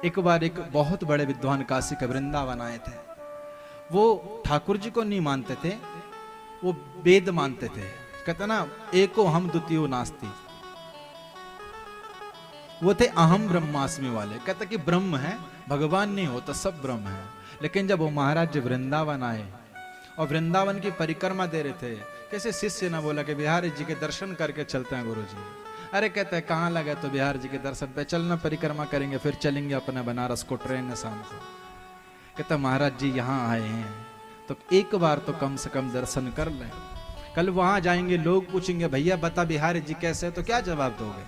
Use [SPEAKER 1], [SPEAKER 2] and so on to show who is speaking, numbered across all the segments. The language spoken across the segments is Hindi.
[SPEAKER 1] एक बार एक बहुत बड़े विद्वान काशी के वृंदावन आए थे। वो ठाकुर जी को नहीं मानते थे, वो वेद मानते थे। कहते ना, एको हम द्वितीयो नास्ति। वो थे अहम ब्रह्मास्मि वाले। कहते कि ब्रह्म है, भगवान नहीं होता, सब ब्रह्म है। लेकिन जब वो महाराज जी वृंदावन आए और वृंदावन की परिक्रमा दे रहे थे, कैसे शिष्य ने बोला कि बिहारी जी के दर्शन करके चलते हैं गुरु जी। अरे कहते हैं कहाँ लगे, तो बिहार जी के दर्शन पे चलना, परिक्रमा करेंगे, फिर चलेंगे अपने बनारस को ट्रेन में शाम को। कहते महाराज जी यहाँ आए हैं तो एक बार तो कम से कम दर्शन कर लें। कल वहां जाएंगे, लोग पूछेंगे भैया बता बिहारी जी कैसे, तो क्या जवाब दोगे।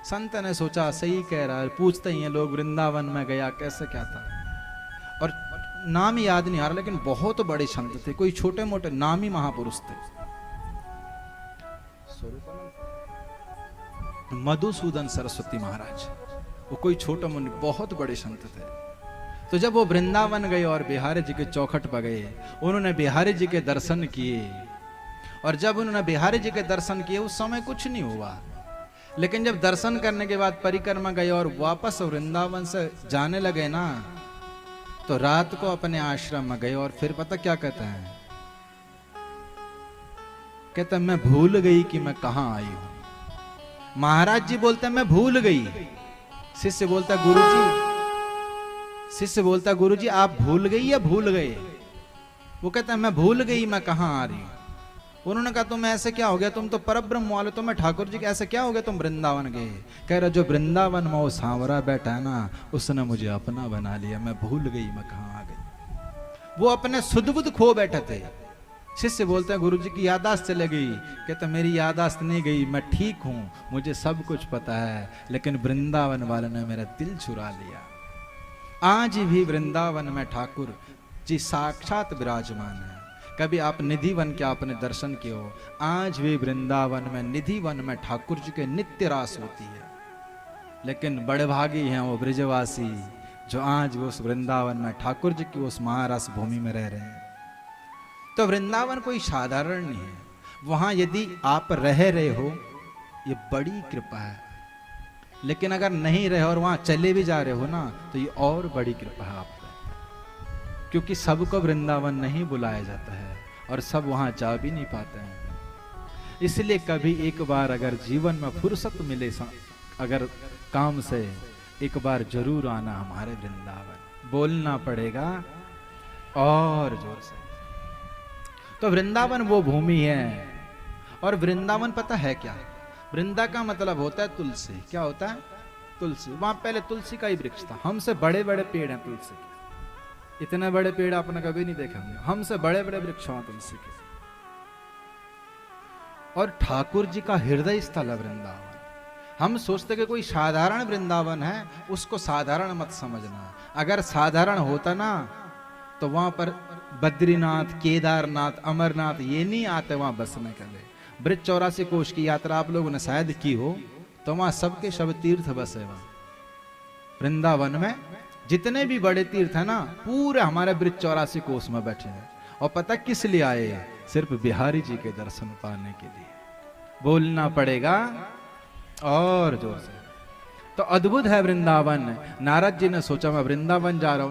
[SPEAKER 1] संत ने सोचा सही कह रहा है, पूछते ही हैं लोग वृंदावन में गया कैसे क्या था। और नाम याद नहीं आ रहा, लेकिन बहुत बड़े संत थे, कोई छोटे मोटे नामी महापुरुष थे। मधुसूदन सरस्वती महाराज, वो कोई छोटा मुनि, बहुत बड़े संत थे। तो जब वो वृंदावन गए और बिहारी जी के चौखट पर गए, उन्होंने बिहारी जी के दर्शन किए। और जब उन्होंने बिहारी जी के दर्शन किए, उस समय कुछ नहीं हुआ। लेकिन जब दर्शन करने के बाद परिक्रमा गए और वापस वृंदावन से जाने लगे ना, तो रात को अपने आश्रम में गए। और फिर पता क्या कहते हैं, कहते मैं भूल गई कि मैं कहां आई हूं। महाराज जी बोलते हैं मैं भूल गई। शिष्य बोलता गुरु जी आप भूल गई या भूल गए। वो कहता है मैं भूल गई मैं कहां आ रही हूं। उन्होंने कहा तुम ऐसे क्या हो गया, तुम तो परब्रह्म वाले, तो मैं ठाकुर जी के ऐसे क्या हो गया, तुम वृंदावन गए। कह रहा जो वृंदावन में वो सांवरा बैठा है ना, उसने मुझे अपना बना लिया, मैं भूल गई मैं कहां आ गई। वो अपने सुध बुध खो बैठे थे। शिष्य बोलते हैं गुरु जी की यादाश्त चले गई। कहते मेरी यादाश्त नहीं गई, मैं ठीक हूं, मुझे सब कुछ पता है, लेकिन वृंदावन वाले ने मेरा दिल चुरा लिया। आज भी वृंदावन में ठाकुर जी साक्षात विराजमान है। कभी आप निधि वन के आपने दर्शन किए हो, आज भी वृंदावन में निधि वन में ठाकुर जी के नित्य रास होती है। लेकिन बड़े भागी हैं वो ब्रिजवासी जो आज उस वृंदावन में ठाकुर जी की उस महारस भूमि में रह रहे हैं। तो वृंदावन कोई साधारण नहीं है। वहां यदि आप रह रहे हो, ये बड़ी कृपा है। लेकिन अगर नहीं रहे और वहां चले भी जा रहे हो ना, तो ये और बड़ी कृपा है आप पे। क्योंकि सबको वृंदावन नहीं बुलाया जाता है और सब वहां जा भी नहीं पाते हैं। इसलिए कभी एक बार अगर जीवन में फुर्सत मिले, अगर काम से, एक बार जरूर आना हमारे वृंदावन। बोलना पड़ेगा और जोर से। तो वृंदावन वो भूमि है। और वृंदावन पता है क्या, वृंदा का मतलब होता है तुलसी। क्या होता है, तुलसी। वहां पहले तुलसी का ही वृक्ष था। हमसे बड़े बड़े पेड़ हैं तुलसी के, इतने बड़े पेड़ आपने कभी नहीं देखे होंगे। हमसे बड़े बड़े वृक्ष हैं तुलसी के। और ठाकुर जी का हृदय स्थल है वृंदावन। हम सोचते कि कोई साधारण वृंदावन है, उसको साधारण मत समझना। अगर साधारण होता ना, तो वहां पर बद्रीनाथ, केदारनाथ, अमरनाथ ये नहीं आते वहां बसने के लिए। ब्रज 84 कोश की यात्रा आप लोगों ने शायद की हो, तो वहां सबके सब तीर्थ बसे। वहां वृंदावन में जितने भी बड़े तीर्थ है ना, पूरे हमारे ब्रज 84 कोश में बैठे हैं। और पता किस लिए आए, सिर्फ बिहारी जी के दर्शन पाने के लिए। बोलना पड़ेगा और जोर से। तो अद्भुत है वृंदावन। नारद जी ने सोचा मैं वृंदावन जा रहा हूं।